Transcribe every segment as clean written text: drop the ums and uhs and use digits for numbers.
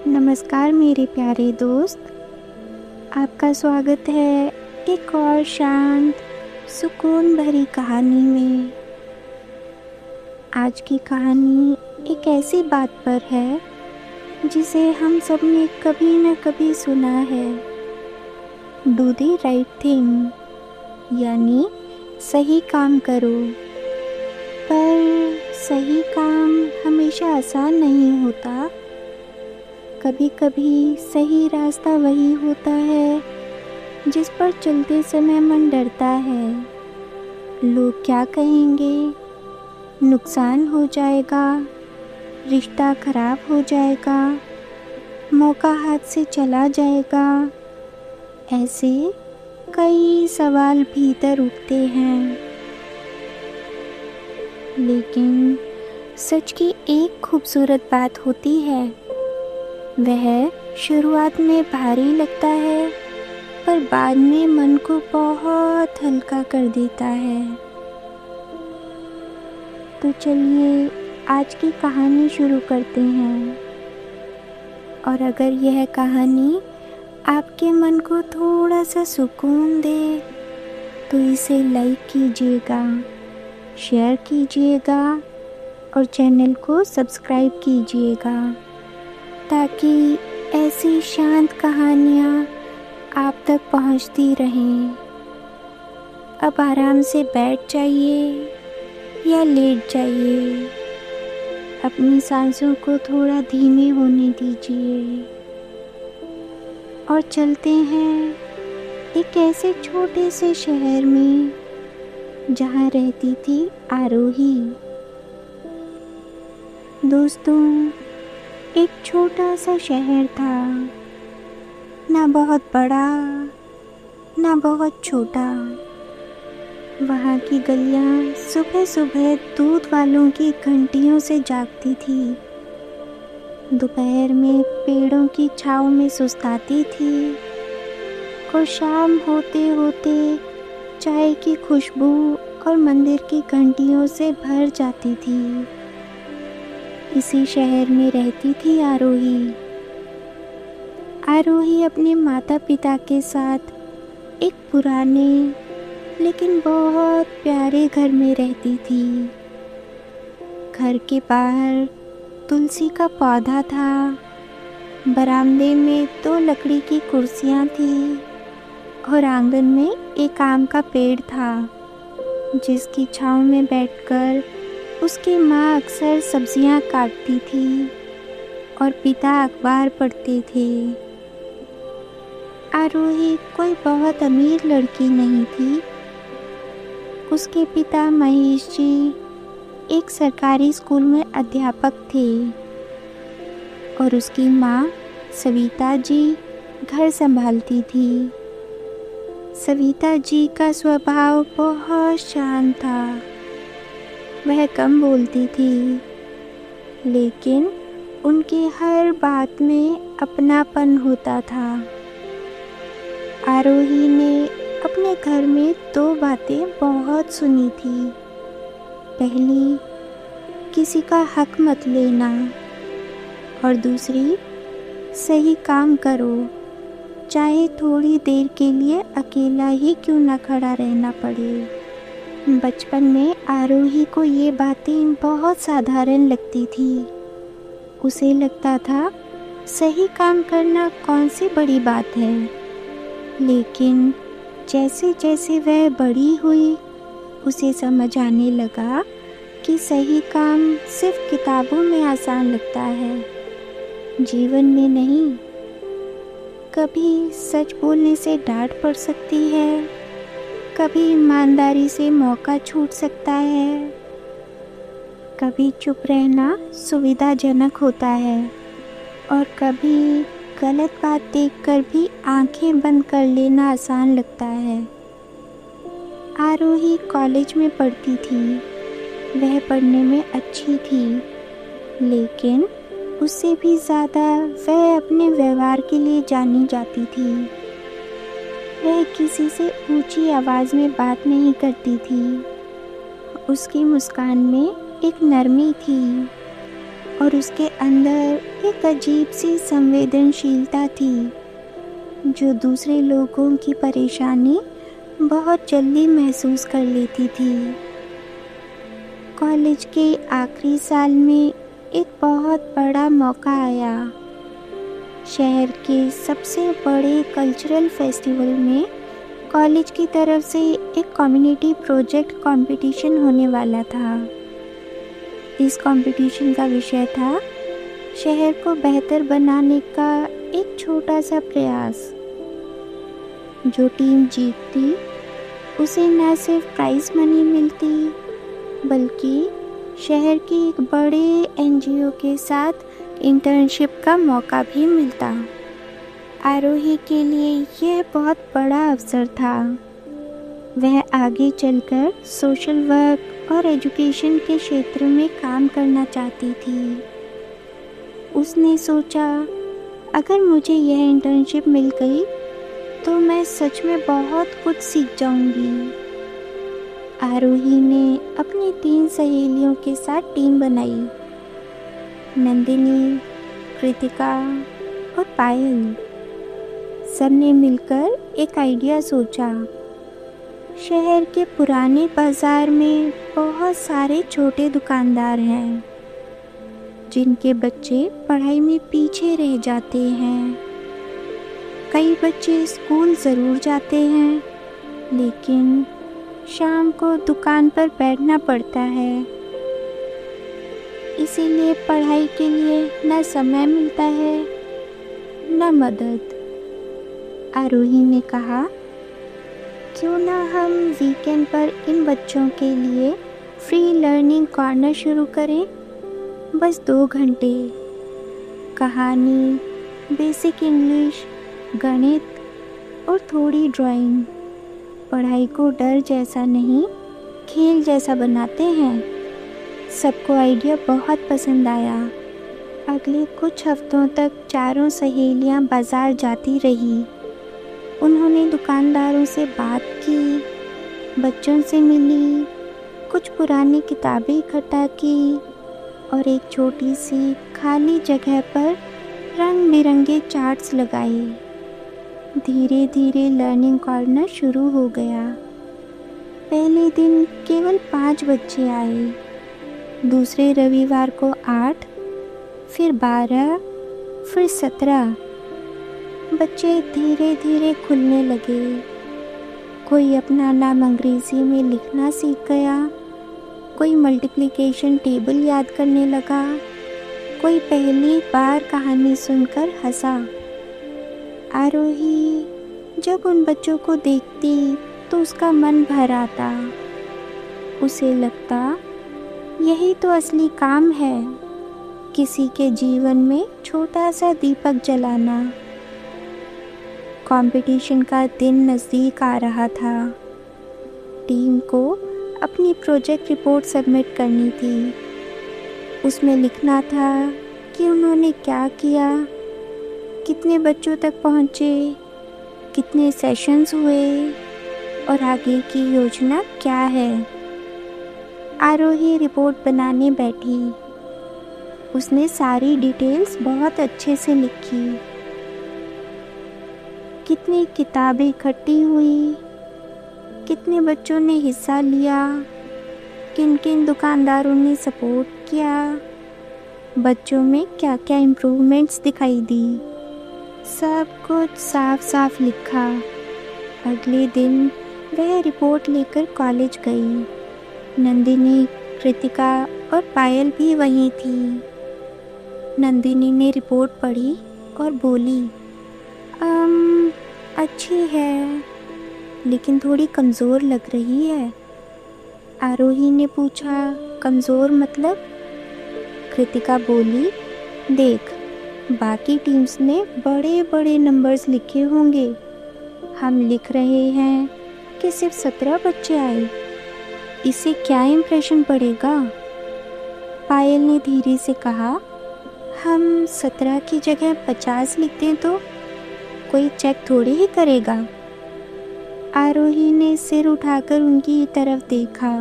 नमस्कार मेरे प्यारे दोस्त, आपका स्वागत है एक और शांत, सुकून भरी कहानी में। आज की कहानी एक ऐसी बात पर है जिसे हम सब ने कभी न कभी सुना है। डू द राइट थिंग, यानी सही काम करो। पर सही काम हमेशा आसान नहीं होता। कभी कभी सही रास्ता वही होता है जिस पर चलते समय मन डरता है। लोग क्या कहेंगे, नुकसान हो जाएगा, रिश्ता खराब हो जाएगा, मौका हाथ से चला जाएगा। ऐसे कई सवाल भीतर उठते हैं। लेकिन सच की एक खूबसूरत बात होती है। वह शुरुआत में भारी लगता है, पर बाद में मन को बहुत हल्का कर देता है। तो चलिए आज की कहानी शुरू करते हैं। और अगर यह कहानी आपके मन को थोड़ा सा सुकून दे तो इसे लाइक कीजिएगा, शेयर कीजिएगा और चैनल को सब्सक्राइब कीजिएगा, ताकि ऐसी शांत कहानियाँ आप तक पहुँचती रहें। अब आराम से बैठ जाइए या लेट जाइए। अपनी सांसों को थोड़ा धीमे होने दीजिए और चलते हैं एक ऐसे छोटे से शहर में जहाँ रहती थी आरोही। दोस्तों, एक छोटा सा शहर था, ना बहुत बड़ा ना बहुत छोटा। वहाँ की गलियाँ सुबह सुबह दूध वालों की घंटियों से जागती थी। दोपहर में पेड़ों की छाँव में सुस्ताती थी और शाम होते होते चाय की खुशबू और मंदिर की घंटियों से भर जाती थी। इसी शहर में रहती थी आरोही। आरोही अपने माता पिता के साथ एक पुराने लेकिन बहुत प्यारे घर में रहती थी। घर के बाहर तुलसी का पौधा था। बरामदे में 2 लकड़ी की कुर्सियाँ थी और आंगन में एक आम का पेड़ था, जिसकी छाँव में बैठकर उसकी माँ अक्सर सब्जियाँ काटती थी और पिता अखबार पढ़ते थे। आरोही कोई बहुत अमीर लड़की नहीं थी। उसके पिता महेश जी एक सरकारी स्कूल में अध्यापक थे और उसकी माँ सविता जी घर संभालती थी। सविता जी का स्वभाव बहुत शांत था। वह कम बोलती थी, लेकिन उनकी हर बात में अपनापन होता था। आरोही ने अपने घर में 2 बातें बहुत सुनी थी। पहली, किसी का हक मत लेना, और दूसरी, सही काम करो, चाहे थोड़ी देर के लिए अकेला ही क्यों न खड़ा रहना पड़े। बचपन में आरोही को ये बातें बहुत साधारण लगती थी। उसे लगता था सही काम करना कौन सी बड़ी बात है। लेकिन जैसे जैसे वह बड़ी हुई, उसे समझ आने लगा कि सही काम सिर्फ किताबों में आसान लगता है, जीवन में नहीं। कभी सच बोलने से डांट पड़ सकती है, कभी ईमानदारी से मौका छूट सकता है, कभी चुप रहना सुविधाजनक होता है और कभी गलत बात देखकर भी आंखें बंद कर लेना आसान लगता है। आरोही कॉलेज में पढ़ती थी। वह पढ़ने में अच्छी थी, लेकिन उससे भी ज़्यादा वह अपने व्यवहार के लिए जानी जाती थी। वह किसी से ऊंची आवाज़ में बात नहीं करती थी। उसकी मुस्कान में एक नरमी थी और और उसके अंदर एक अजीब सी संवेदनशीलता थी जो दूसरे लोगों की परेशानी बहुत जल्दी महसूस कर लेती थी। कॉलेज के आखिरी साल में एक बहुत बड़ा मौका आया। शहर के सबसे बड़े कल्चरल फेस्टिवल में कॉलेज की तरफ से एक कम्युनिटी प्रोजेक्ट कंपटीशन होने वाला था। इस कंपटीशन का विषय था शहर को बेहतर बनाने का एक छोटा सा प्रयास। जो टीम जीतती उसे न सिर्फ प्राइज मनी मिलती बल्कि शहर के एक बड़े एनजीओ के साथ इंटर्नशिप का मौका भी मिलता। आरोही के लिए यह बहुत बड़ा अवसर था। वह आगे चलकर सोशल वर्क और एजुकेशन के क्षेत्र में काम करना चाहती थी। उसने सोचा, अगर मुझे यह इंटर्नशिप मिल गई तो मैं सच में बहुत कुछ सीख जाऊंगी। आरोही ने अपनी 3 सहेलियों के साथ टीम बनाई, नंदिनी, कृतिका और पायल। सबने मिलकर एक आइडिया सोचा। शहर के पुराने बाजार में बहुत सारे छोटे दुकानदार हैं जिनके बच्चे पढ़ाई में पीछे रह जाते हैं। कई बच्चे स्कूल ज़रूर जाते हैं लेकिन शाम को दुकान पर बैठना पड़ता है, इसीलिए पढ़ाई के लिए न समय मिलता है न मदद। आरोही ने कहा, क्यों ना हम वीकेंड पर इन बच्चों के लिए फ्री लर्निंग कॉर्नर शुरू करें। बस 2 घंटे कहानी, बेसिक इंग्लिश, गणित और थोड़ी ड्राइंग। पढ़ाई को डर जैसा नहीं, खेल जैसा बनाते हैं। सबको आइडिया बहुत पसंद आया। अगले कुछ हफ्तों तक चारों सहेलियां बाजार जाती रही। उन्होंने दुकानदारों से बात की, बच्चों से मिली, कुछ पुरानी किताबें इकट्ठा की और एक छोटी सी खाली जगह पर रंग बिरंगे चार्ट्स लगाए। धीरे धीरे लर्निंग कॉर्नर शुरू हो गया। पहले दिन केवल 5 बच्चे आए, दूसरे रविवार को 8, फिर 12, फिर 17। बच्चे धीरे धीरे खुलने लगे। कोई अपना नाम अंग्रेज़ी में लिखना सीख गया, कोई मल्टीप्लिकेशन टेबल याद करने लगा, कोई पहली बार कहानी सुनकर हंसा। आरोही जब उन बच्चों को देखती तो उसका मन भर आता। उसे लगता, यही तो असली काम है, किसी के जीवन में छोटा सा दीपक जलाना। कंपटीशन का दिन नज़दीक आ रहा था। टीम को अपनी प्रोजेक्ट रिपोर्ट सबमिट करनी थी। उसमें लिखना था कि उन्होंने क्या किया, कितने बच्चों तक पहुँचे, कितने सेशंस हुए और आगे की योजना क्या है। आरोही रिपोर्ट बनाने बैठी। उसने सारी डिटेल्स बहुत अच्छे से लिखी। कितनी किताबें इकट्ठी हुई, कितने बच्चों ने हिस्सा लिया, किन किन दुकानदारों ने सपोर्ट किया, बच्चों में क्या क्या इम्प्रूवमेंट्स दिखाई दी। सब कुछ साफ साफ लिखा। अगले दिन वह रिपोर्ट लेकर कॉलेज गई। नंदिनी, कृतिका और पायल भी वहीं थी। नंदिनी ने रिपोर्ट पढ़ी और बोली, अच्छी है लेकिन थोड़ी कमज़ोर लग रही है। आरोही ने पूछा, कमज़ोर मतलब? कृतिका बोली, देख, बाकी टीम्स ने बड़े बड़े नंबर्स लिखे होंगे, हम लिख रहे हैं कि सिर्फ 17 बच्चे आए, इससे क्या इम्प्रेशन पड़ेगा? पायल ने धीरे से कहा, हम 17 की जगह 50 लिख दें तो कोई चेक थोड़ी ही करेगा। आरोही ने सिर उठाकर उनकी तरफ देखा,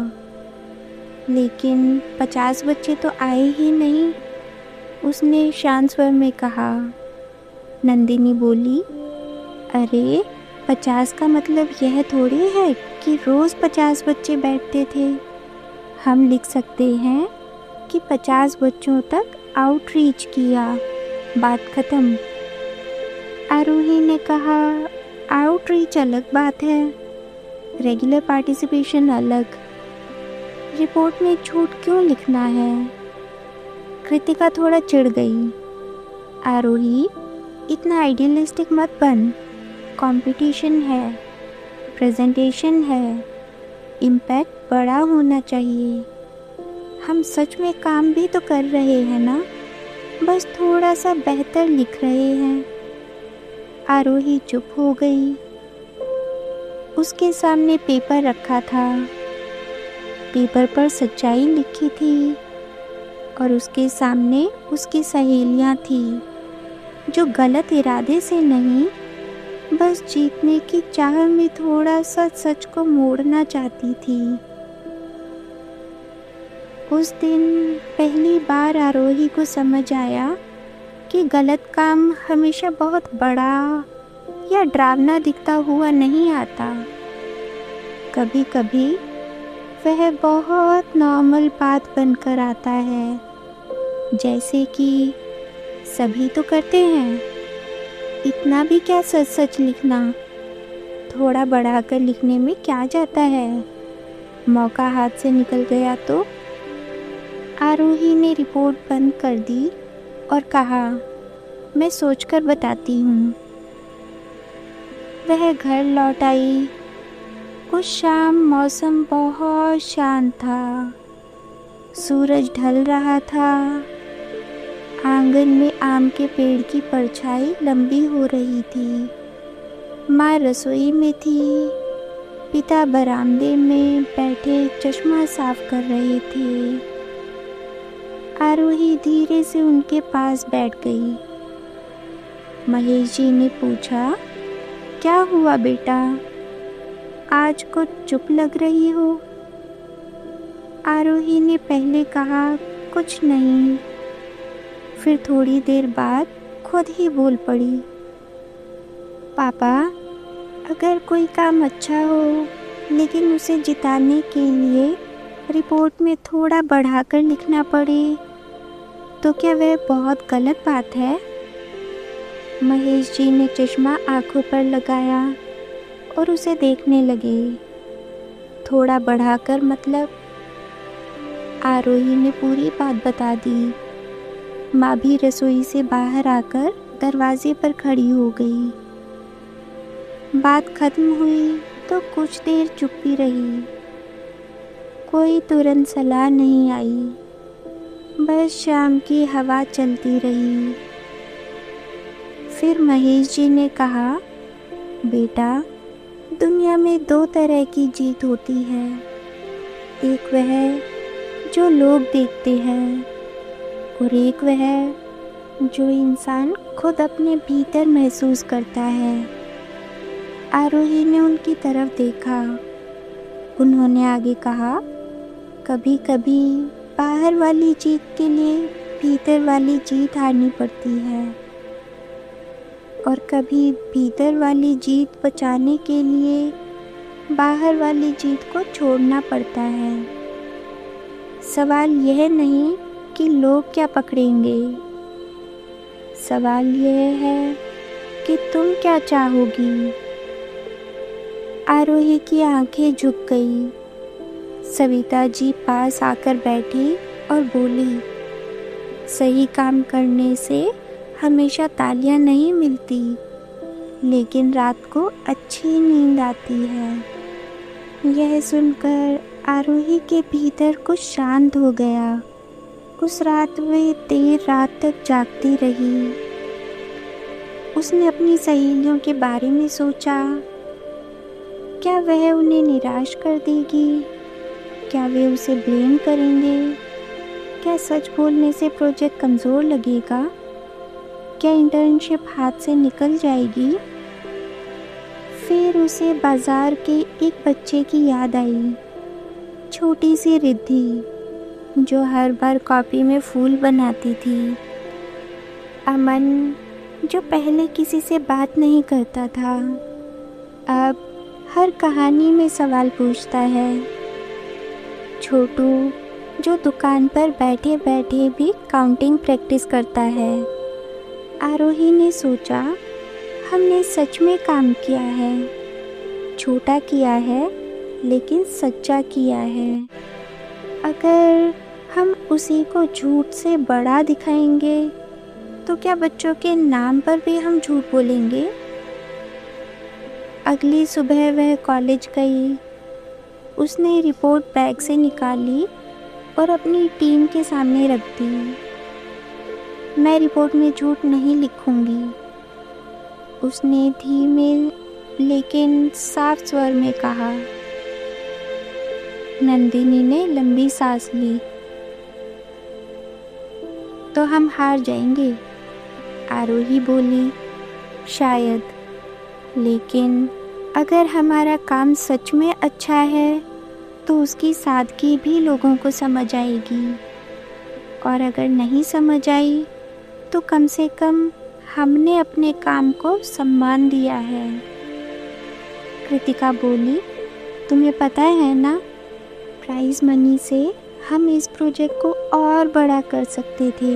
लेकिन 50 बच्चे तो आए ही नहीं। उसने शांत स्वर में कहा। नंदिनी बोली, अरे 50 का मतलब यह थोड़ी है कि रोज़ 50 बच्चे बैठते थे। हम लिख सकते हैं कि 50 बच्चों तक आउटरीच किया, बात ख़त्म। आरोही ने कहा, आउटरीच अलग बात है, रेगुलर पार्टिसिपेशन अलग। रिपोर्ट में झूठ क्यों लिखना है? कृतिका थोड़ा चिढ़ गई। आरोही, इतना आइडियलिस्टिक मत बन। कंपटीशन है, प्रेजेंटेशन है, इम्पैक्ट बड़ा होना चाहिए। हम सच में काम भी तो कर रहे हैं ना, बस थोड़ा सा बेहतर लिख रहे हैं। आरोही चुप हो गई। उसके सामने पेपर रखा था। पेपर पर सच्चाई लिखी थी और उसके सामने उसकी सहेलियां थीं जो गलत इरादे से नहीं, बस जीतने की चाह में थोड़ा सा सच को मोड़ना चाहती थी। उस दिन पहली बार आरोही को समझ आया कि गलत काम हमेशा बहुत बड़ा या डरावना दिखता हुआ नहीं आता। कभी कभी वह बहुत नॉर्मल बात बनकर आता है, जैसे कि सभी तो करते हैं, इतना भी क्या सच सच लिखना, थोड़ा बढ़ाकर लिखने में क्या जाता है, मौका हाथ से निकल गया तो। आरोही ने रिपोर्ट बंद कर दी और कहा, मैं सोचकर बताती हूँ। वह घर लौट आई। उस शाम मौसम बहुत शांत था। सूरज ढल रहा था। आंगन में आम के पेड़ की परछाई लंबी हो रही थी। माँ रसोई में थी। पिता बरामदे में बैठे चश्मा साफ कर रहे थे। आरोही धीरे से उनके पास बैठ गई। महेश जी ने पूछा, क्या हुआ बेटा, आज कुछ चुप लग रही हो? आरोही ने पहले कहा, कुछ नहीं, फिर थोड़ी देर बाद खुद ही बोल पड़ी, पापा, अगर कोई काम अच्छा हो लेकिन उसे जिताने के लिए रिपोर्ट में थोड़ा बढ़ाकर लिखना पड़े तो क्या वह बहुत गलत बात है? महेश जी ने चश्मा आंखों पर लगाया और उसे देखने लगे। थोड़ा बढ़ाकर मतलब? आरोही ने पूरी बात बता दी। माँ भी रसोई से बाहर आकर दरवाजे पर खड़ी हो गई। बात खत्म हुई तो कुछ देर चुप्पी रही। कोई तुरंत सलाह नहीं आई, बस शाम की हवा चलती रही। फिर महेश जी ने कहा, बेटा, दुनिया में 2 तरह की जीत होती है। एक वह जो लोग देखते हैं और एक वह जो इंसान खुद अपने भीतर महसूस करता है। आरोही ने उनकी तरफ देखा। उन्होंने आगे कहा, कभी कभी बाहर वाली जीत के लिए भीतर वाली जीत हारनी पड़ती है और कभी भीतर वाली जीत बचाने के लिए बाहर वाली जीत को छोड़ना पड़ता है। सवाल यह नहीं कि लोग क्या पकड़ेंगे, सवाल यह है कि तुम क्या चाहोगी। आरोही की आंखें झुक गई। सविता जी पास आकर बैठी और बोली, सही काम करने से हमेशा तालियां नहीं मिलती, लेकिन रात को अच्छी नींद आती है। यह सुनकर आरोही के भीतर कुछ शांत हो गया। उस रात वे देर रात तक जागती रही। उसने अपनी सहेलियों के बारे में सोचा। क्या वह उन्हें निराश कर देगी? क्या वे उसे ब्लेम करेंगे? क्या सच बोलने से प्रोजेक्ट कमज़ोर लगेगा? क्या इंटर्नशिप हाथ से निकल जाएगी? फिर उसे बाजार के एक बच्चे की याद आई, छोटी सी रिद्धि, जो हर बार कॉपी में फूल बनाती थी। अमन, जो पहले किसी से बात नहीं करता था, अब हर कहानी में सवाल पूछता है। छोटू, जो दुकान पर बैठे बैठे भी काउंटिंग प्रैक्टिस करता है। आरोही ने सोचा, हमने सच में काम किया है, छोटा किया है लेकिन सच्चा किया है। अगर हम उसी को झूठ से बड़ा दिखाएंगे तो क्या बच्चों के नाम पर भी हम झूठ बोलेंगे? अगली सुबह वह कॉलेज गई। उसने रिपोर्ट बैग से निकाली और अपनी टीम के सामने रख दी। मैं रिपोर्ट में झूठ नहीं लिखूंगी, उसने धीमे लेकिन साफ स्वर में कहा। नंदिनी ने लंबी सांस ली। तो हम हार जाएंगे, आरोही बोली। शायद, लेकिन अगर हमारा काम सच में अच्छा है तो उसकी सादगी भी लोगों को समझ आएगी, और अगर नहीं समझ आई तो कम से कम हमने अपने काम को सम्मान दिया है। कृतिका बोली, तुम्हें पता है ना, प्राइज मनी से हम इस प्रोजेक्ट को और बड़ा कर सकते थे।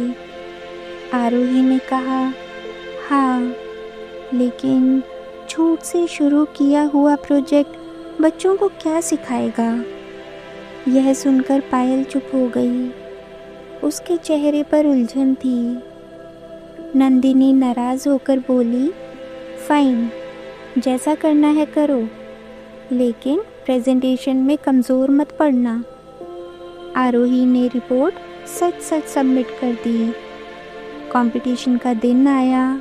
आरोही ने कहा, हाँ, लेकिन झूठ से शुरू किया हुआ प्रोजेक्ट बच्चों को क्या सिखाएगा? यह सुनकर पायल चुप हो गई। उसके चेहरे पर उलझन थी। नंदिनी नाराज होकर बोली, फाइन, जैसा करना है करो, लेकिन प्रेजेंटेशन में कमज़ोर मत पड़ना। आरोही ने रिपोर्ट सच सच सबमिट कर दी। कंपटीशन का दिन आया।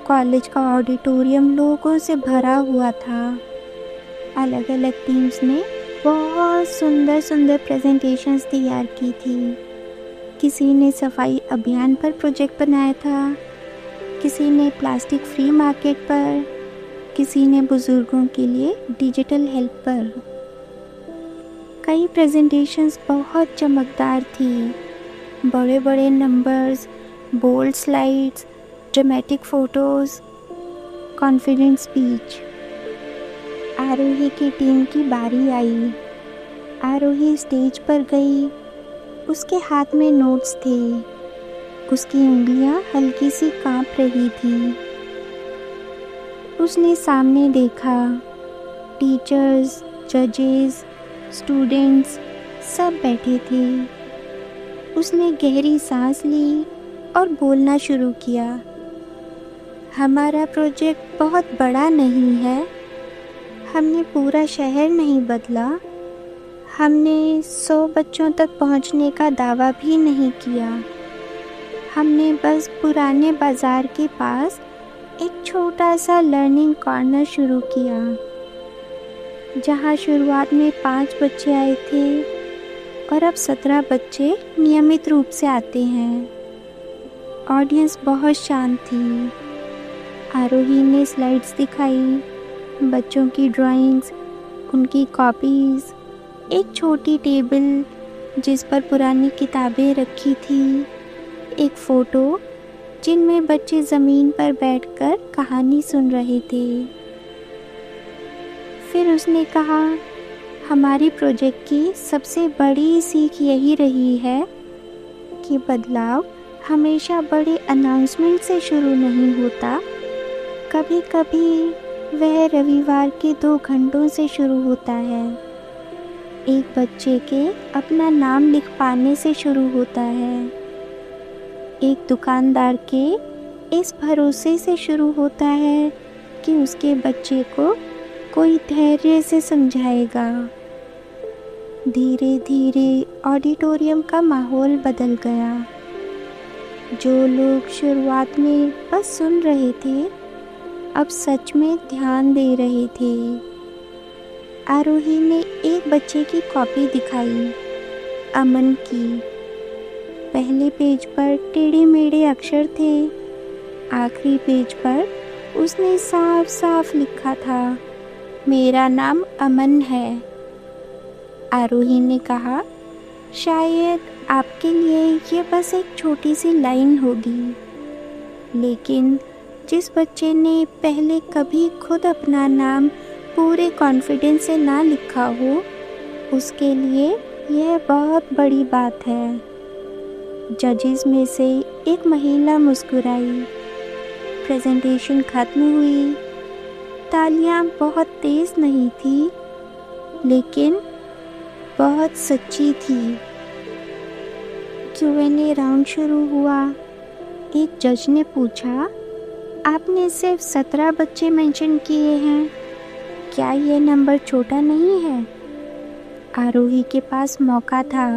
कॉलेज का ऑडिटोरियम लोगों से भरा हुआ था। अलग अलग टीम्स ने बहुत सुंदर सुंदर प्रेजेंटेशंस तैयार की थी। किसी ने सफाई अभियान पर प्रोजेक्ट बनाया था, किसी ने प्लास्टिक फ्री मार्केट पर, किसी ने बुजुर्गों के लिए डिजिटल हेल्प पर। कई प्रेजेंटेशंस बहुत चमकदार थी। बड़े बड़े numbers, bold slides, dramatic photos, confident speech. Aarohi की टीम की बारी आई। आरोही स्टेज पर गई। उसके हाथ में नोट्स थे। उसकी उंगलियां हल्की सी कांप रही थी। उसने सामने देखा। टीचर्स, जजेस, स्टूडेंट्स सब बैठे थे। उसने गहरी सांस ली और बोलना शुरू किया। हमारा प्रोजेक्ट बहुत बड़ा नहीं है। हमने पूरा शहर नहीं बदला। हमने 100 बच्चों तक पहुंचने का दावा भी नहीं किया। हमने बस पुराने बाज़ार के पास एक छोटा सा लर्निंग कॉर्नर शुरू किया, जहां शुरुआत में 5 बच्चे आए थे और अब 17 बच्चे नियमित रूप से आते हैं। ऑडियंस बहुत शांत थी। आरोही ने स्लाइड्स दिखाई, बच्चों की ड्राइंग्स, उनकी कॉपीज़, एक छोटी टेबल जिस पर पुरानी किताबें रखी थी, एक फ़ोटो जिनमें बच्चे ज़मीन पर बैठकर कहानी सुन रहे थे। फिर उसने कहा, हमारी प्रोजेक्ट की सबसे बड़ी सीख यही रही है कि बदलाव हमेशा बड़े अनाउंसमेंट से शुरू नहीं होता। कभी कभी वह रविवार के 2 घंटों से शुरू होता है। एक बच्चे के अपना नाम लिख पाने से शुरू होता है। एक दुकानदार के इस भरोसे से शुरू होता है कि उसके बच्चे को कोई धैर्य से समझाएगा। धीरे धीरे ऑडिटोरियम का माहौल बदल गया। जो लोग शुरुआत में बस सुन रहे थे, अब सच में ध्यान दे रहे थे। आरोही ने एक बच्चे की कॉपी दिखाई, अमन की। पहले पेज पर टेढ़े मेढ़े अक्षर थे। आखिरी पेज पर उसने साफ साफ लिखा था, मेरा नाम अमन है। आरोही ने कहा, शायद आपके लिए ये बस एक छोटी सी लाइन होगी, लेकिन जिस बच्चे ने पहले कभी खुद अपना नाम पूरे कॉन्फिडेंस से ना लिखा हो, उसके लिए यह बहुत बड़ी बात है। जजेस में से एक महिला मुस्कुराई। प्रेजेंटेशन खत्म हुई। तालियां बहुत तेज नहीं थी, लेकिन बहुत सच्ची थी। Q&A राउंड शुरू हुआ। एक जज ने पूछा, आपने सिर्फ 17 बच्चे मेंशन किए हैं, क्या ये नंबर छोटा नहीं है? आरोही के पास मौका था।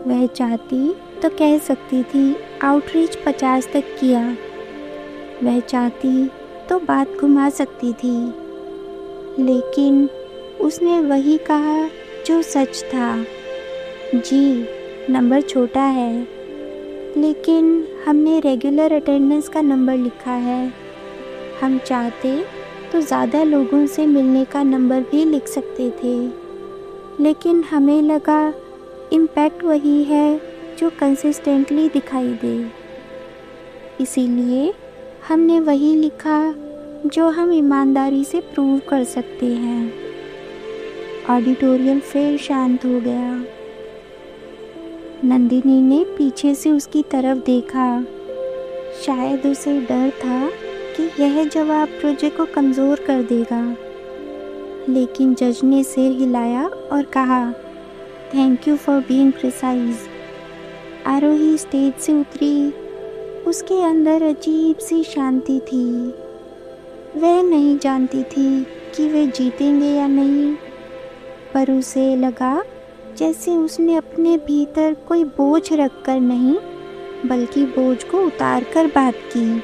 वह चाहती तो कह सकती थी आउटरीच 50 तक किया। वह चाहती तो बात घुमा सकती थी, लेकिन उसने वही कहा जो सच था। जी, नंबर छोटा है, लेकिन हमने रेगुलर अटेंडेंस का नंबर लिखा है। हम चाहते तो ज़्यादा लोगों से मिलने का नंबर भी लिख सकते थे, लेकिन हमें लगा इम्पैक्ट वही है जो कंसिस्टेंटली दिखाई दे। इसीलिए हमने वही लिखा जो हम ईमानदारी से प्रूव कर सकते हैं। ऑडिटोरियम फिर शांत हो गया। नंदिनी ने पीछे से उसकी तरफ देखा। शायद उसे डर था कि यह जवाब प्रोजेक्ट को कमज़ोर कर देगा, लेकिन जज ने सिर हिलाया और कहा, thank you for being precise. Aarohi stage से उतरी। उसके अंदर अजीब सी शांति थी। वह नहीं जानती थी कि वे जीतेंगे या नहीं, पर उसे लगा जैसे उसने अपने भीतर कोई बोझ रखकर नहीं, बल्कि बोझ को उतार कर बात की।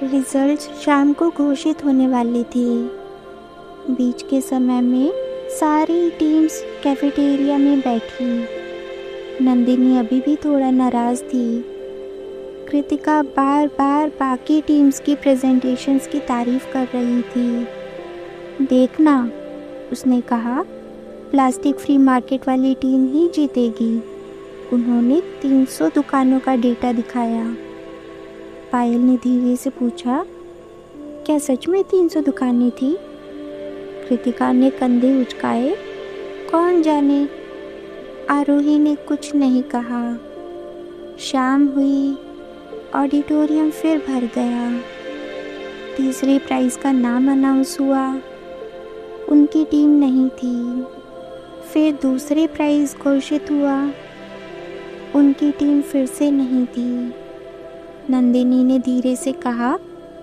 रिजल्ट्स शाम को घोषित होने वाले थे। बीच के समय में सारी टीम्स कैफेटेरिया में बैठी। नंदिनी अभी भी थोड़ा नाराज़ थी। कृतिका बार बार बाकी टीम्स की प्रेजेंटेशंस की तारीफ कर रही थी। देखना, उसने कहा, प्लास्टिक फ्री मार्केट वाली टीम ही जीतेगी। उन्होंने 300 दुकानों का डेटा दिखाया। पायल ने धीरे से पूछा, क्या सच में 300 दुकानें थी? कृतिका ने कंधे उचकाए, कौन जाने। आरोही ने कुछ नहीं कहा। शाम हुई। ऑडिटोरियम फिर भर गया। तीसरे प्राइज़ का नाम अनाउंस हुआ। उनकी टीम नहीं थी। फिर दूसरे प्राइज़ घोषित हुआ। उनकी टीम फिर से नहीं थी। नंदिनी ने धीरे से कहा,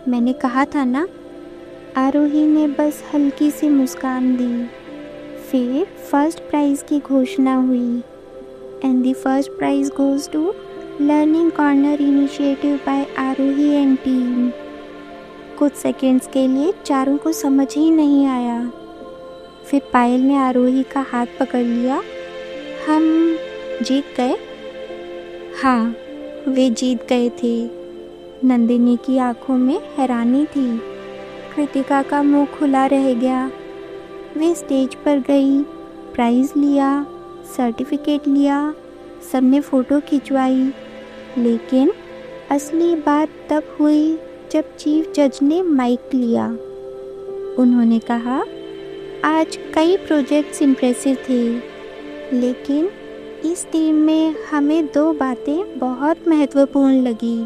मैंने कहा था ना। आरोही ने बस हल्की सी मुस्कान दी। फिर फर्स्ट प्राइज़ की घोषणा हुई। And the first prize goes to learning corner initiative by Aarohi and team. कुछ सेकंड्स के लिए चारों को समझ ही नहीं आया। फिर पायल ने आरोही का हाथ पकड़ लिया। हम जीत गए? हाँ, वे जीत गए थे। नंदिनी की आंखों में हैरानी थी। कृतिका का मुंह खुला रह गया। वे स्टेज पर गई, प्राइज़ लिया, सर्टिफिकेट लिया, सबने फ़ोटो खिंचवाई। लेकिन असली बात तब हुई जब चीफ जज ने माइक लिया। उन्होंने कहा, आज कई प्रोजेक्ट्स इम्प्रेसिव थे, लेकिन इस टीम में हमें 2 बातें बहुत महत्वपूर्ण लगी।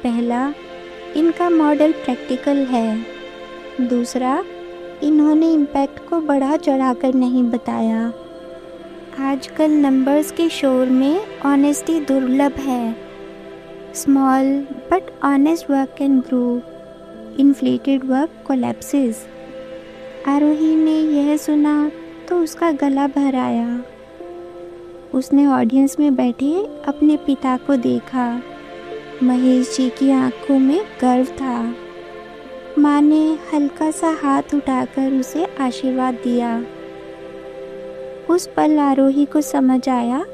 पहला, इनका मॉडल प्रैक्टिकल है। दूसरा, इन्होंने इम्पैक्ट को बढ़ा चढ़ाकर नहीं बताया। आजकल नंबर्स के शोर में ऑनेस्टी दुर्लभ है। Small but honest work can grow, inflated work collapses. Aarohi ने यह सुना तो उसका गला भर आया। उसने ऑडियंस में बैठे अपने पिता को देखा। महेश जी की आंखों में गर्व था। माँ ने हल्का सा हाथ उठाकर उसे आशीर्वाद दिया। उस पल आरोही को समझ आया,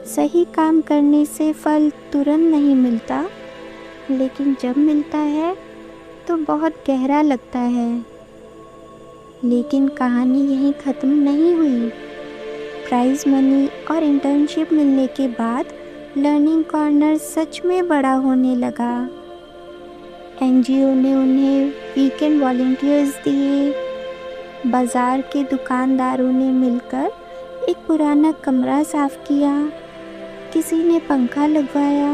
सही काम करने से फल तुरंत नहीं मिलता, लेकिन जब मिलता है तो बहुत गहरा लगता है। लेकिन कहानी यहीं ख़त्म नहीं हुई। प्राइज़ मनी और इंटर्नशिप मिलने के बाद लर्निंग कॉर्नर सच में बड़ा होने लगा। एनजीओ ने उन्हें वीकेंड वॉलंटियर्स दिए, बाज़ार के दुकानदारों ने मिलकर एक पुराना कमरा साफ किया, किसी ने पंखा लगवाया,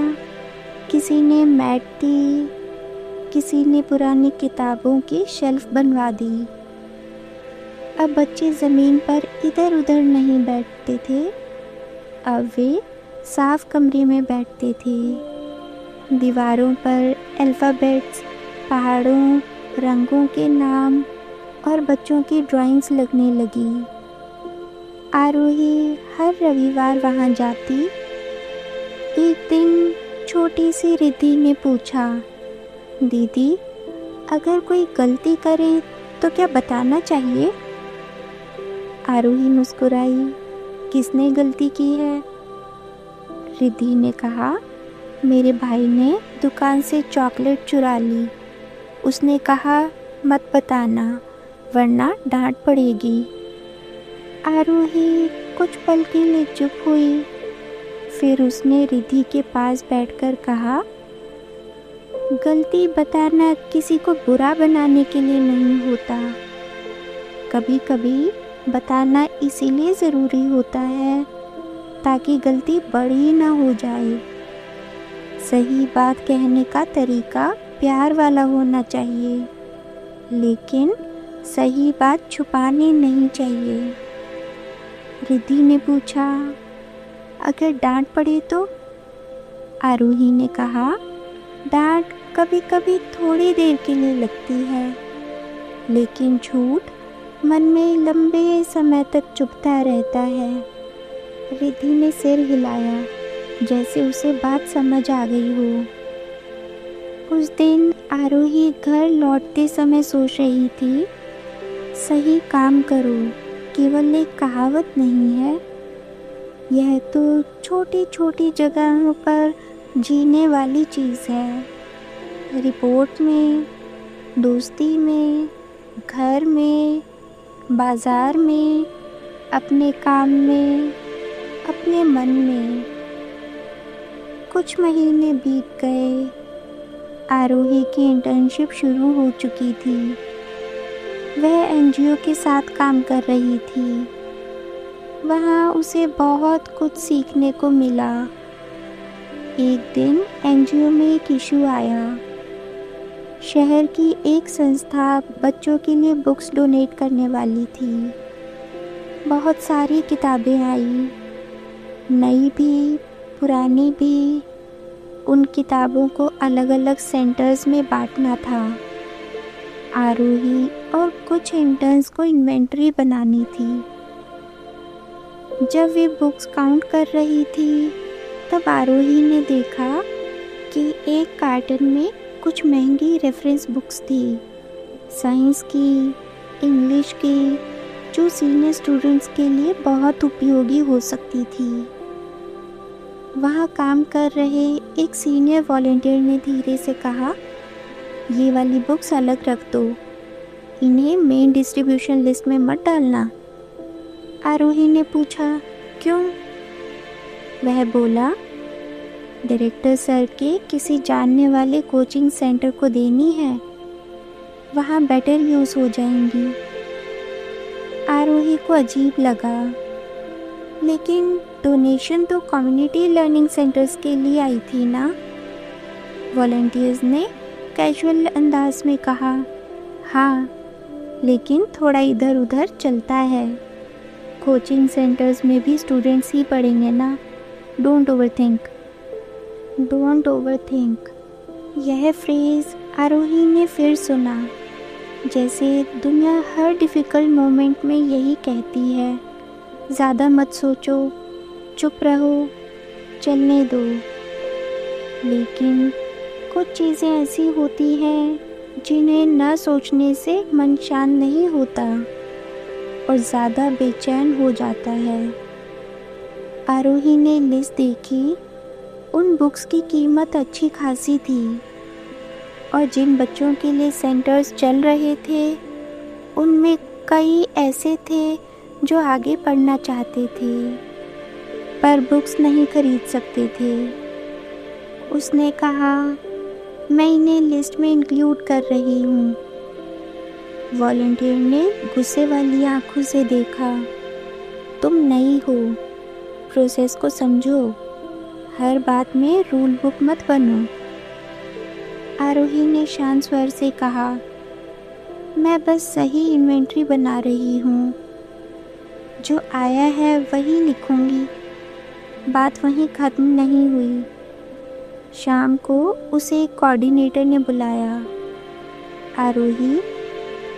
किसी ने मैट दी, किसी ने पुरानी किताबों की शेल्फ बनवा दी। अब बच्चे ज़मीन पर इधर उधर नहीं बैठते थे, अब वे साफ कमरे में बैठते थे। दीवारों पर अल्फ़ाबेट्स, पहाड़ों, रंगों के नाम और बच्चों की ड्राइंग्स लगने लगी। आरोही हर रविवार वहाँ जाती। एक दिन छोटी सी रिद्धि ने पूछा, दीदी, अगर कोई गलती करे तो क्या बताना चाहिए? आरोही मुस्कुराई, किसने गलती की है? रिद्धि ने कहा, मेरे भाई ने दुकान से चॉकलेट चुरा ली। उसने कहा मत बताना वरना डांट पड़ेगी। आरोही कुछ पल के लिए चुप हुई, फिर उसने रिद्धि के पास बैठकर कहा, गलती बताना किसी को बुरा बनाने के लिए नहीं होता। कभी कभी बताना इसीलिए ज़रूरी होता है ताकि गलती बड़ी ना हो जाए। सही बात कहने का तरीका प्यार वाला होना चाहिए, लेकिन सही बात छुपानी नहीं चाहिए। रिद्धि ने पूछा, अगर डांट पड़े तो? आरोही ने कहा, डांट कभी कभी थोड़ी देर के लिए लगती है, लेकिन झूठ मन में लंबे समय तक चुभता रहता है। रिद्धि ने सिर हिलाया, जैसे उसे बात समझ आ गई हो। उस दिन आरोही घर लौटते समय सोच रही थी, सही काम करो केवल एक कहावत नहीं है, यह तो छोटी छोटी जगहों पर जीने वाली चीज़ है। रिपोर्ट में, दोस्ती में, घर में, बाज़ार में, अपने काम में, अपने मन में। कुछ महीने बीत गए। आरोही की इंटर्नशिप शुरू हो चुकी थी। वह एनजीओ के साथ काम कर रही थी। वहाँ उसे बहुत कुछ सीखने को मिला। एक दिन एनजीओ में एक इशू आया। शहर की एक संस्था बच्चों के लिए बुक्स डोनेट करने वाली थी। बहुत सारी किताबें आई, नई भी पुरानी भी। उन किताबों को अलग अलग सेंटर्स में बांटना था। आरोही और कुछ इंटर्न्स को इन्वेंटरी बनानी थी। जब वे बुक्स काउंट कर रही थी, तब आरोही ने देखा कि एक कार्टन में कुछ महंगी रेफरेंस बुक्स थी, साइंस की, इंग्लिश की, जो सीनियर स्टूडेंट्स के लिए बहुत उपयोगी हो सकती थी। वहाँ काम कर रहे एक सीनियर वॉलंटियर ने धीरे से कहा, ये वाली बुक्स अलग रख दो, इन्हें मेन डिस्ट्रीब्यूशन लिस्ट में मत डालना। आरोही ने पूछा, क्यों? वह बोला, डायरेक्टर सर के किसी जानने वाले कोचिंग सेंटर को देनी है, वहाँ बेटर यूज़ हो जाएंगी। आरोही को अजीब लगा, लेकिन डोनेशन तो कम्युनिटी लर्निंग सेंटर्स के लिए आई थी ना। वॉलंटियर्स ने कैजुअल अंदाज में कहा, हाँ, लेकिन थोड़ा इधर उधर चलता है। कोचिंग सेंटर्स में भी स्टूडेंट्स ही पढ़ेंगे ना। Don't overthink. डोंट ओवरथिंक, यह फ्रेज़ आरोही ने फिर सुना, जैसे दुनिया हर डिफ़िकल्ट मोमेंट में यही कहती है, ज़्यादा मत सोचो, चुप रहो, चलने दो। लेकिन कुछ चीज़ें ऐसी होती हैं जिन्हें न सोचने से मन शांत नहीं होता और ज़्यादा बेचैन हो जाता है। आरोही ने लिस्ट देखी। उन बुक्स की कीमत अच्छी खासी थी और जिन बच्चों के लिए सेंटर्स चल रहे थे, उनमें कई ऐसे थे जो आगे पढ़ना चाहते थे। पर बुक्स नहीं खरीद सकते थे। उसने कहा, मैं इन्हें लिस्ट में इंक्लूड कर रही हूँ। वॉलंटियर ने गुस्से वाली आंखों से देखा। तुम नई हो, प्रोसेस को समझो, हर बात में रूल बुक मत बनो। आरोही ने शांत स्वर से कहा, मैं बस सही इन्वेंट्री बना रही हूँ, जो आया है वही लिखूंगी। बात वहीं ख़त्म नहीं हुई। शाम को उसे एक कोऑर्डिनेटर ने बुलाया। आरोही,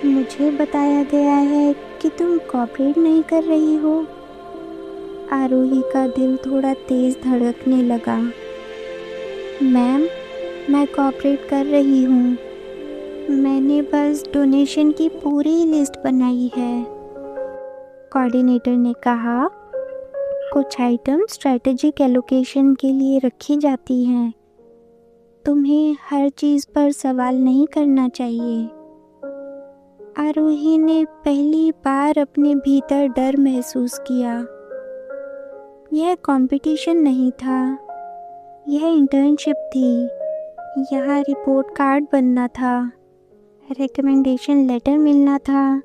मुझे बताया गया है कि तुम कोऑपरेट नहीं कर रही हो। आरोही का दिल थोड़ा तेज धड़कने लगा। मैम, मैं कोऑपरेट कर रही हूँ। मैंने बस डोनेशन की पूरी लिस्ट बनाई है। कोऑर्डिनेटर ने कहा, कुछ आइटम स्ट्रैटेजिक एलोकेशन के लिए रखी जाती हैं। तुम्हें हर चीज़ पर सवाल नहीं करना चाहिए। आरोही ने पहली बार अपने भीतर डर महसूस किया। यह कंपटीशन नहीं था, यह इंटर्नशिप थी। यहाँ रिपोर्ट कार्ड बनना था, रिकमेंडेशन लेटर मिलना था,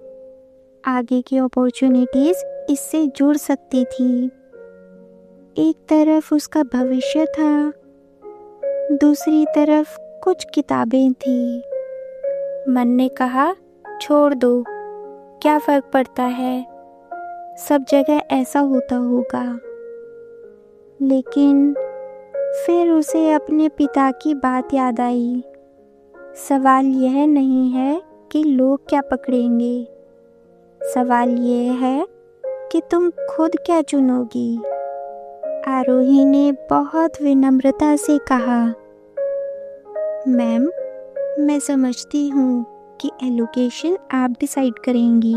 आगे की अपॉर्चुनिटीज़ इससे जुड़ सकती थी। एक तरफ उसका भविष्य था, दूसरी तरफ कुछ किताबें थी। मन ने कहा, छोड़ दो, क्या फ़र्क पड़ता है, सब जगह ऐसा होता होगा। लेकिन फिर उसे अपने पिता की बात याद आई। सवाल यह नहीं है कि लोग क्या पकड़ेंगे, सवाल यह है कि तुम खुद क्या चुनोगी। आरोही ने बहुत विनम्रता से कहा, मैम, मैं समझती हूँ कि एलोकेशन आप डिसाइड करेंगी,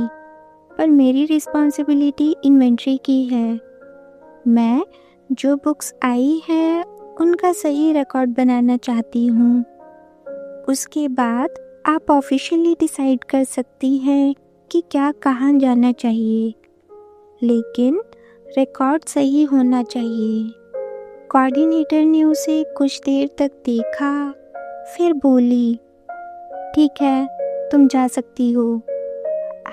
पर मेरी रिस्पॉन्सिबिलिटी इन्वेंट्री की है। मैं जो बुक्स आई हैं उनका सही रिकॉर्ड बनाना चाहती हूँ। उसके बाद आप ऑफिशियली डिसाइड कर सकती हैं कि क्या कहाँ जाना चाहिए, लेकिन रिकॉर्ड सही होना चाहिए। कोऑर्डिनेटर ने उसे कुछ देर तक देखा, फिर बोली, ठीक है, तुम जा सकती हो।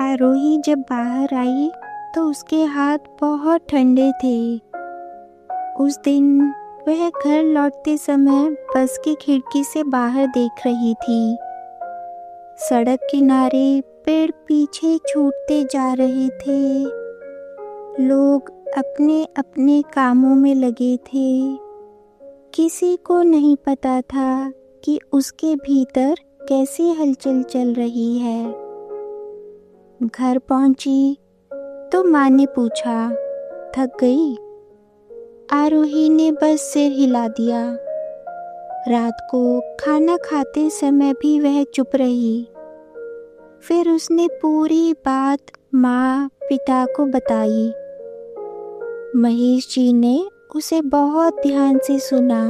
आरोही जब बाहर आई तो उसके हाथ बहुत ठंडे थे। उस दिन वह घर लौटते समय बस की खिड़की से बाहर देख रही थी। सड़क किनारे पेड़ पीछे छूटते जा रहे थे। लोग अपने अपने कामों में लगे थे। किसी को नहीं पता था कि उसके भीतर कैसी हलचल चल रही है। घर पहुंची तो माँ ने पूछा, थक गई? आरोही ने बस सिर हिला दिया। रात को खाना खाते समय भी वह चुप रही। फिर उसने पूरी बात माँ पिता को बताई। महेश जी ने उसे बहुत ध्यान से सुना।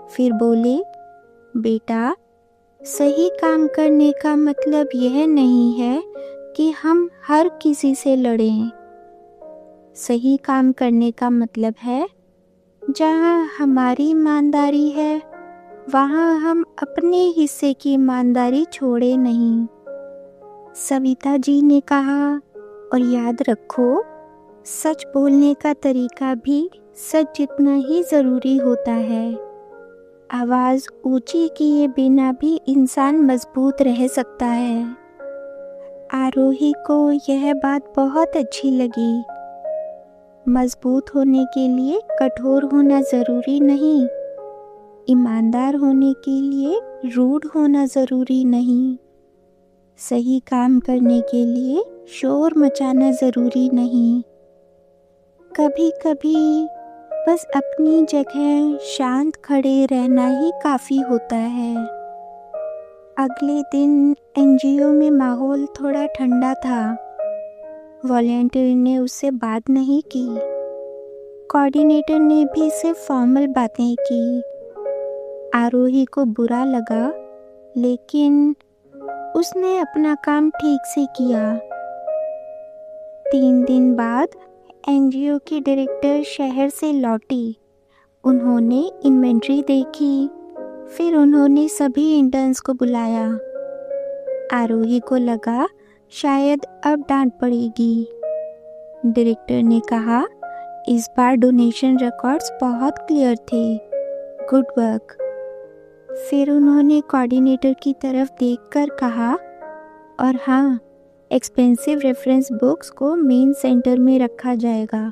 फिर बोले, बेटा, सही काम करने का मतलब यह नहीं है कि हम हर किसी से लड़ें। सही काम करने का मतलब है जहाँ हमारी ईमानदारी है वहाँ हम अपने हिस्से की ईमानदारी छोड़े नहीं। सविता जी ने कहा, और याद रखो, सच बोलने का तरीका भी सच जितना ही ज़रूरी होता है। आवाज़ ऊंची किए बिना भी इंसान मजबूत रह सकता है। आरोही को यह बात बहुत अच्छी लगी। मजबूत होने के लिए कठोर होना ज़रूरी नहीं, ईमानदार होने के लिए रूड होना ज़रूरी नहीं, सही काम करने के लिए शोर मचाना ज़रूरी नहीं। कभी कभी बस अपनी जगह शांत खड़े रहना ही काफ़ी होता है। अगले दिन एनजीओ में माहौल थोड़ा ठंडा था। वॉलंटियर ने उससे बात नहीं की। कोऑर्डिनेटर ने भी सिर्फ फॉर्मल बातें की। आरोही को बुरा लगा, लेकिन उसने अपना काम ठीक से किया। 3 दिन बाद एनजीओ की डायरेक्टर शहर से लौटी। उन्होंने इन्वेंट्री देखी, फिर उन्होंने सभी इंटर्न्स को बुलाया। आरोही को लगा शायद अब डांट पड़ेगी। डायरेक्टर ने कहा, इस बार डोनेशन रिकॉर्ड्स बहुत क्लियर थे, गुड वर्क। फिर उन्होंने कोऑर्डिनेटर की तरफ देखकर कहा, और हाँ, एक्सपेंसिव रेफरेंस बुक्स को मेन सेंटर में रखा जाएगा।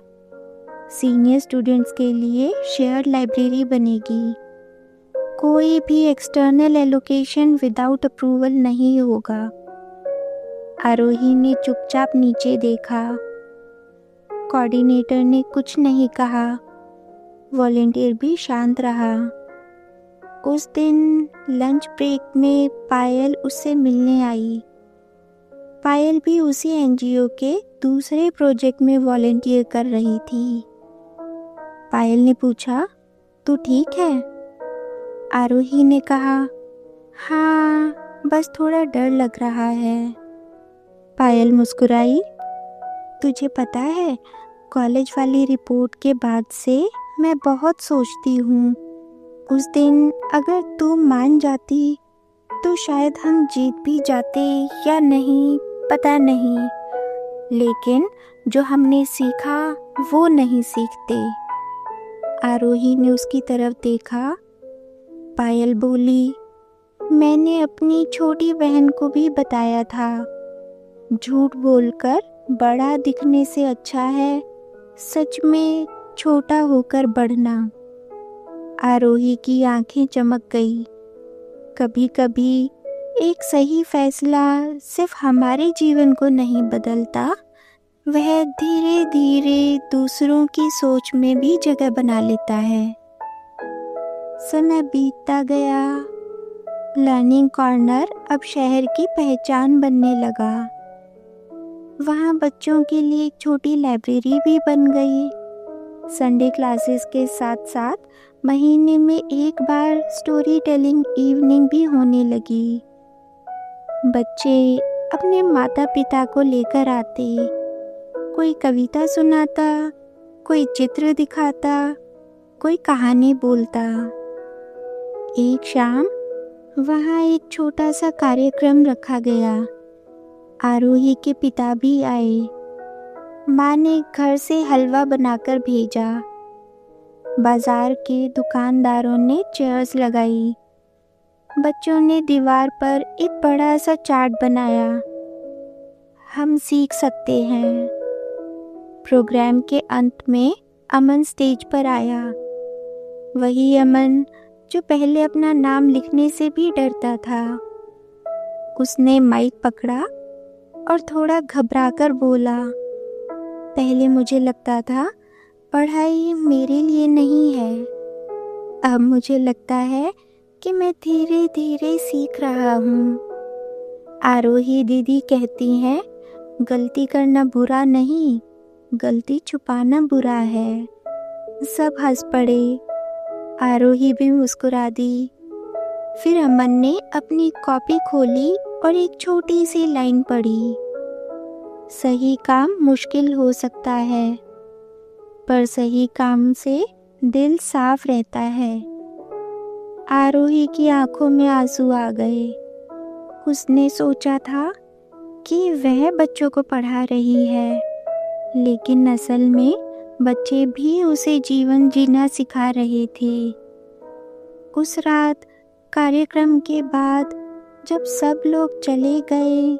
सीनियर स्टूडेंट्स के लिए शेयर्ड लाइब्रेरी बनेगी। कोई भी एक्सटर्नल एलोकेशन विदाउट अप्रूवल नहीं होगा। आरोही ने चुपचाप नीचे देखा। कोऑर्डिनेटर ने कुछ नहीं कहा। वॉलंटियर भी शांत रहा। उस दिन लंच ब्रेक में पायल उससे मिलने आई। पायल भी उसी एनजीओ के दूसरे प्रोजेक्ट में वॉलंटियर कर रही थी। पायल ने पूछा, तू ठीक है? आरोही ने कहा, हाँ, बस थोड़ा डर लग रहा है। पायल मुस्कुराई, तुझे पता है, कॉलेज वाली रिपोर्ट के बाद से मैं बहुत सोचती हूँ, उस दिन अगर तू मान जाती तो शायद हम जीत भी जाते या नहीं, पता नहीं। लेकिन जो हमने सीखा वो नहीं सीखते। आरोही ने उसकी तरफ देखा। पायल बोली, मैंने अपनी छोटी बहन को भी बताया था, झूठ बोलकर बड़ा दिखने से अच्छा है सच में छोटा होकर बढ़ना। आरोही की आंखें चमक गई। कभी कभी एक सही फैसला सिर्फ हमारे जीवन को नहीं बदलता, वह धीरे धीरे दूसरों की सोच में भी जगह बना लेता है। समय बीतता गया। लर्निंग कॉर्नर अब शहर की पहचान बनने लगा। वहाँ बच्चों के लिए एक छोटी लाइब्रेरी भी बन गई। संडे क्लासेस के साथ साथ महीने में एक बार स्टोरी टेलिंग इवनिंग भी होने लगी। बच्चे अपने माता पिता को लेकर आते, कोई कविता सुनाता, कोई चित्र दिखाता, कोई कहानी बोलता। एक शाम वहाँ एक छोटा सा कार्यक्रम रखा गया। आरोही के पिता भी आए। माँ ने घर से हलवा बनाकर भेजा। बाजार के दुकानदारों ने चेयर्स लगाई। बच्चों ने दीवार पर एक बड़ा सा चार्ट बनाया। हम सीख सकते हैं। प्रोग्राम के अंत में अमन स्टेज पर आया। वही अमन जो पहले अपना नाम लिखने से भी डरता था। उसने माइक पकड़ा और थोड़ा घबराकर बोला, पहले मुझे लगता था पढ़ाई मेरे लिए नहीं है। अब मुझे लगता है कि मैं धीरे धीरे सीख रहा हूँ। आरोही दीदी कहती हैं, गलती करना बुरा नहीं, गलती छुपाना बुरा है। सब हंस पड़े। आरोही भी मुस्कुरा दी। फिर अमन ने अपनी कॉपी खोली और एक छोटी सी लाइन पढ़ी, सही काम मुश्किल हो सकता है, पर सही काम से दिल साफ रहता है। आरोही की आंखों में आंसू आ गए। उसने सोचा था कि वह बच्चों को पढ़ा रही है, लेकिन असल में बच्चे भी उसे जीवन जीना सिखा रहे थे। उस रात कार्यक्रम के बाद जब सब लोग चले गए,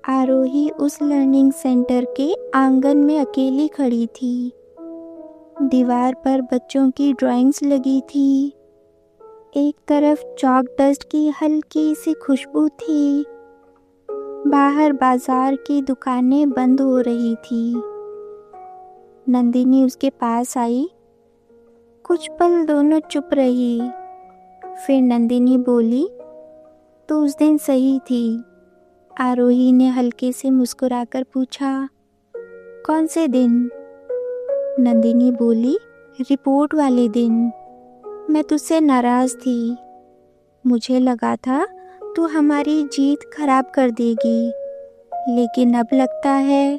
आरोही उस लर्निंग सेंटर के आंगन में अकेली खड़ी थी। दीवार पर बच्चों की ड्राइंग्स लगी थी। एक तरफ चॉक डस्ट की हल्की सी खुशबू थी। बाहर बाजार की दुकानें बंद हो रही थी। नंदिनी उसके पास आई। कुछ पल दोनों चुप रही। फिर नंदिनी बोली, तो उस दिन सही थी। आरोही ने हल्के से मुस्कुराकर पूछा, कौन से दिन? नंदिनी बोली, रिपोर्ट वाले दिन। मैं तुझसे नाराज थी। मुझे लगा था तू हमारी जीत खराब कर देगी, लेकिन अब लगता है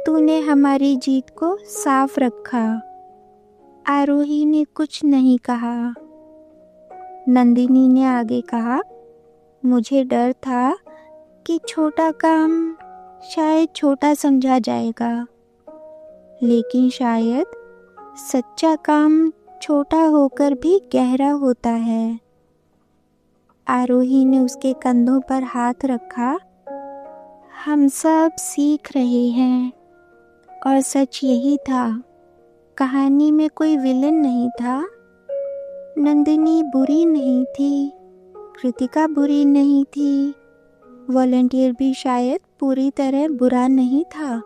तूने हमारी जीत को साफ रखा। आरोही ने कुछ नहीं कहा। नंदिनी ने आगे कहा, मुझे डर था कि छोटा काम शायद छोटा समझा जाएगा, लेकिन शायद सच्चा काम छोटा होकर भी गहरा होता है। आरोही ने उसके कंधों पर हाथ रखा। हम सब सीख रहे हैं और सच यही था, कहानी में कोई विलन नहीं था। नंदिनी बुरी नहीं थी, कृतिका बुरी नहीं थी, वॉलंटियर भी शायद पूरी तरह बुरा नहीं था।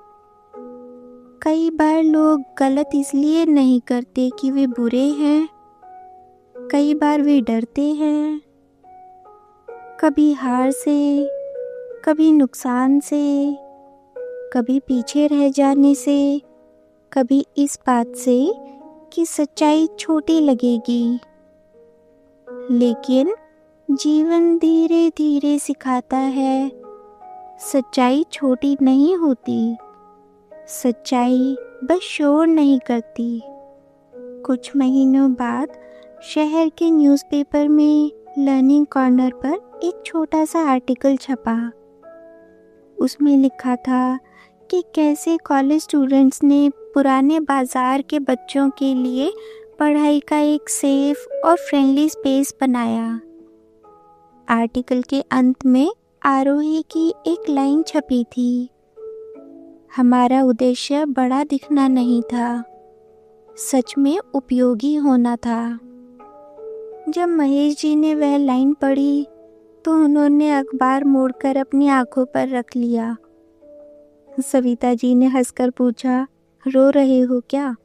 कई बार लोग गलत इसलिए नहीं करते कि वे बुरे हैं, कई बार वे डरते हैं, कभी हार से, कभी नुकसान से, कभी पीछे रह जाने से, कभी इस बात से कि सच्चाई छोटी लगेगी। लेकिन जीवन धीरे धीरे सिखाता है, सच्चाई छोटी नहीं होती, सच्चाई बस शोर नहीं करती। कुछ महीनों बाद शहर के न्यूज़पेपर में लर्निंग कॉर्नर पर एक छोटा सा आर्टिकल छपा। उसमें लिखा था कि कैसे कॉलेज स्टूडेंट्स ने पुराने बाजार के बच्चों के लिए पढ़ाई का एक सेफ और फ्रेंडली स्पेस बनाया। आर्टिकल के अंत में आरोही की एक लाइन छपी थी, हमारा उद्देश्य बड़ा दिखना नहीं था, सच में उपयोगी होना था। जब महेश जी ने वह लाइन पढ़ी तो उन्होंने अखबार मोड़कर अपनी आंखों पर रख लिया। सविता जी ने हंसकर पूछा, रो रहे हो क्या?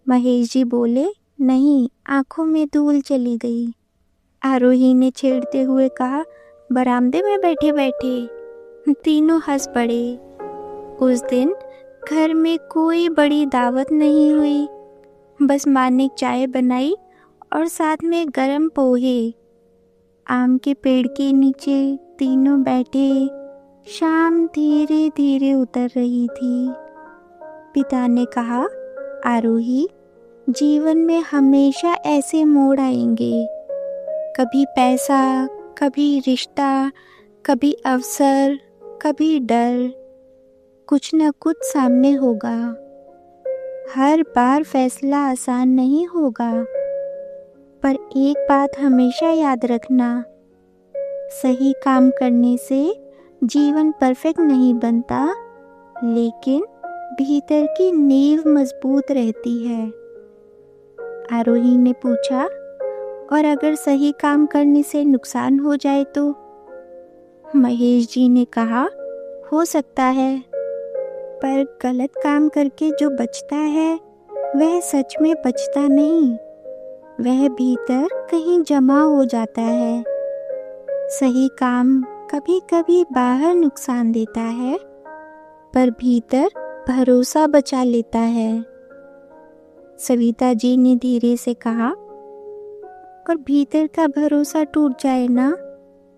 महेश जी बोले, नहीं, आंखों में धूल चली गई। आरोही ने छेड़ते हुए कहा, बरामदे में बैठे बैठे। तीनों हंस पड़े। उस दिन घर में कोई बड़ी दावत नहीं हुई, बस माँ ने चाय बनाई और साथ में गरम पोहे। आम के पेड़ के नीचे तीनों बैठे। शाम धीरे धीरे उतर रही थी। पिता ने कहा, आरोही, जीवन में हमेशा ऐसे मोड़ आएंगे, कभी पैसा, कभी रिश्ता, कभी अवसर, कभी डर, कुछ न कुछ सामने होगा। हर बार फैसला आसान नहीं होगा, पर एक बात हमेशा याद रखना, सही काम करने से जीवन परफेक्ट नहीं बनता, लेकिन भीतर की नींव मजबूत रहती है। आरोही ने पूछा, और अगर सही काम करने से नुकसान हो जाए तो? महेश जी ने कहा, हो सकता है, पर गलत काम करके जो बचता है वह सच में बचता नहीं, वह भीतर कहीं जमा हो जाता है। सही काम कभी कभी बाहर नुकसान देता है, पर भीतर भरोसा बचा लेता है। सविता जी ने धीरे से कहा, और भीतर का भरोसा टूट जाए ना,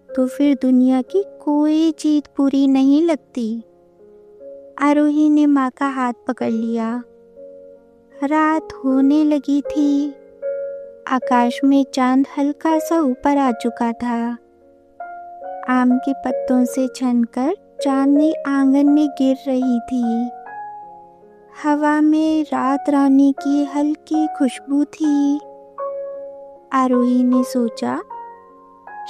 तो फिर दुनिया की कोई चीज पूरी नहीं लगती। आरोही ने माँ का हाथ पकड़ लिया। रात होने लगी थी। आकाश में चांद हल्का सा ऊपर आ चुका था। आम के पत्तों से छनकर चांदनी आंगन में गिर रही थी। हवा में रात रानी की हल्की खुशबू थी। आरोही ने सोचा,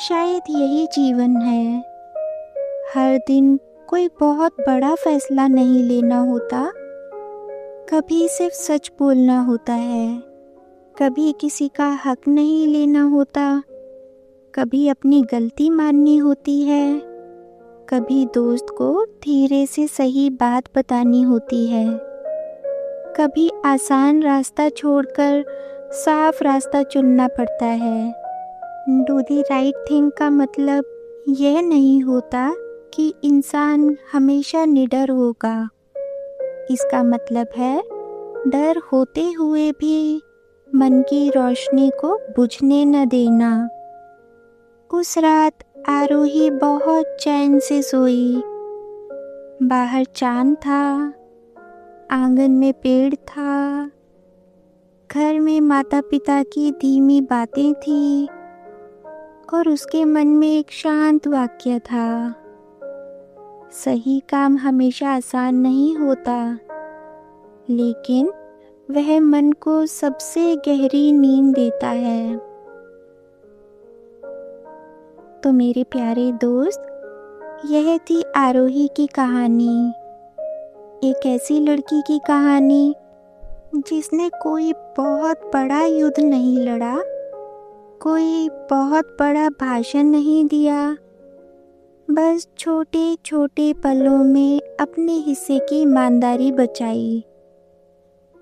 शायद यही जीवन है। हर दिन कोई बहुत बड़ा फैसला नहीं लेना होता, कभी सिर्फ सच बोलना होता है, कभी किसी का हक नहीं लेना होता, कभी अपनी गलती माननी होती है, कभी दोस्त को धीरे से सही बात बतानी होती है, कभी आसान रास्ता छोड़कर साफ रास्ता चुनना पड़ता है। डू द राइट थिंग का मतलब यह नहीं होता कि इंसान हमेशा निडर होगा। इसका मतलब है डर होते हुए भी मन की रोशनी को बुझने न देना। उस रात आरोही बहुत चैन से सोई। बाहर चांद था, आंगन में पेड़ था, घर में माता पिता की धीमी बातें थी और उसके मन में एक शांत वाक्य था। सही काम हमेशा आसान नहीं होता, लेकिन वह मन को सबसे गहरी नींद देता है। तो मेरे प्यारे दोस्त, यह थी आरोही की कहानी। एक ऐसी लड़की की कहानी जिसने कोई बहुत बड़ा युद्ध नहीं लड़ा, कोई बहुत बड़ा भाषण नहीं दिया, बस छोटे छोटे पलों में अपने हिस्से की ईमानदारी बचाई।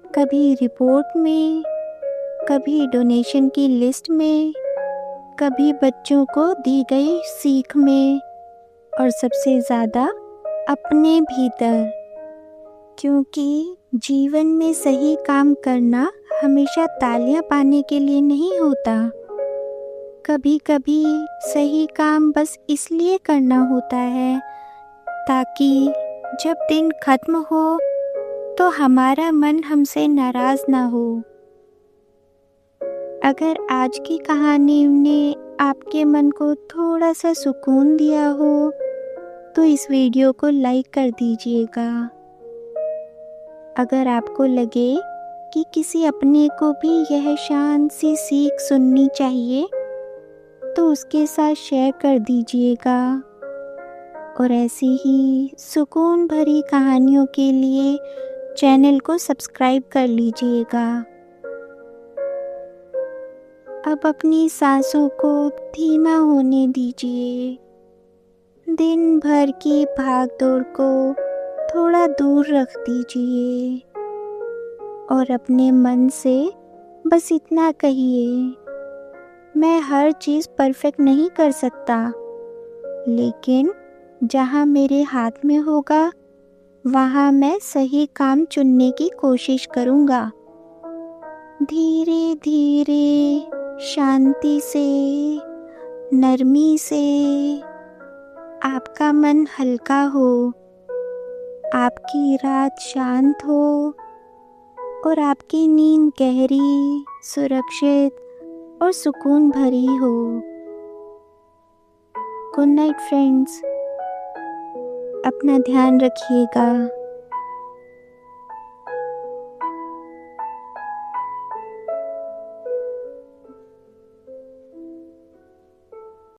कभी रिपोर्ट में, कभी डोनेशन की लिस्ट में, कभी बच्चों को दी गई सीख में, और सबसे ज़्यादा अपने भीतर। क्योंकि जीवन में सही काम करना हमेशा तालियां पाने के लिए नहीं होता। कभी कभी सही काम बस इसलिए करना होता है ताकि जब दिन खत्म हो तो हमारा मन हमसे नाराज ना हो। अगर आज की कहानी ने आपके मन को थोड़ा सा सुकून दिया हो तो इस वीडियो को लाइक कर दीजिएगा। अगर आपको लगे कि किसी अपने को भी यह शांत सी सीख सुननी चाहिए तो उसके साथ शेयर कर दीजिएगा। और ऐसी ही सुकून भरी कहानियों के लिए चैनल को सब्सक्राइब कर लीजिएगा। अब अपनी सांसों को धीमा होने दीजिए। दिन भर की भागदौड़ को थोड़ा दूर रख दीजिए और अपने मन से बस इतना कहिए, मैं हर चीज़ परफेक्ट नहीं कर सकता, लेकिन जहाँ मेरे हाथ में होगा वहाँ मैं सही काम चुनने की कोशिश करूँगा। धीरे धीरे, शांति से, नरमी से आपका मन हल्का हो, आपकी रात शांत हो और आपकी नींद गहरी, सुरक्षित और सुकून भरी हो। गुड नाइट फ्रेंड्स, अपना ध्यान रखिएगा।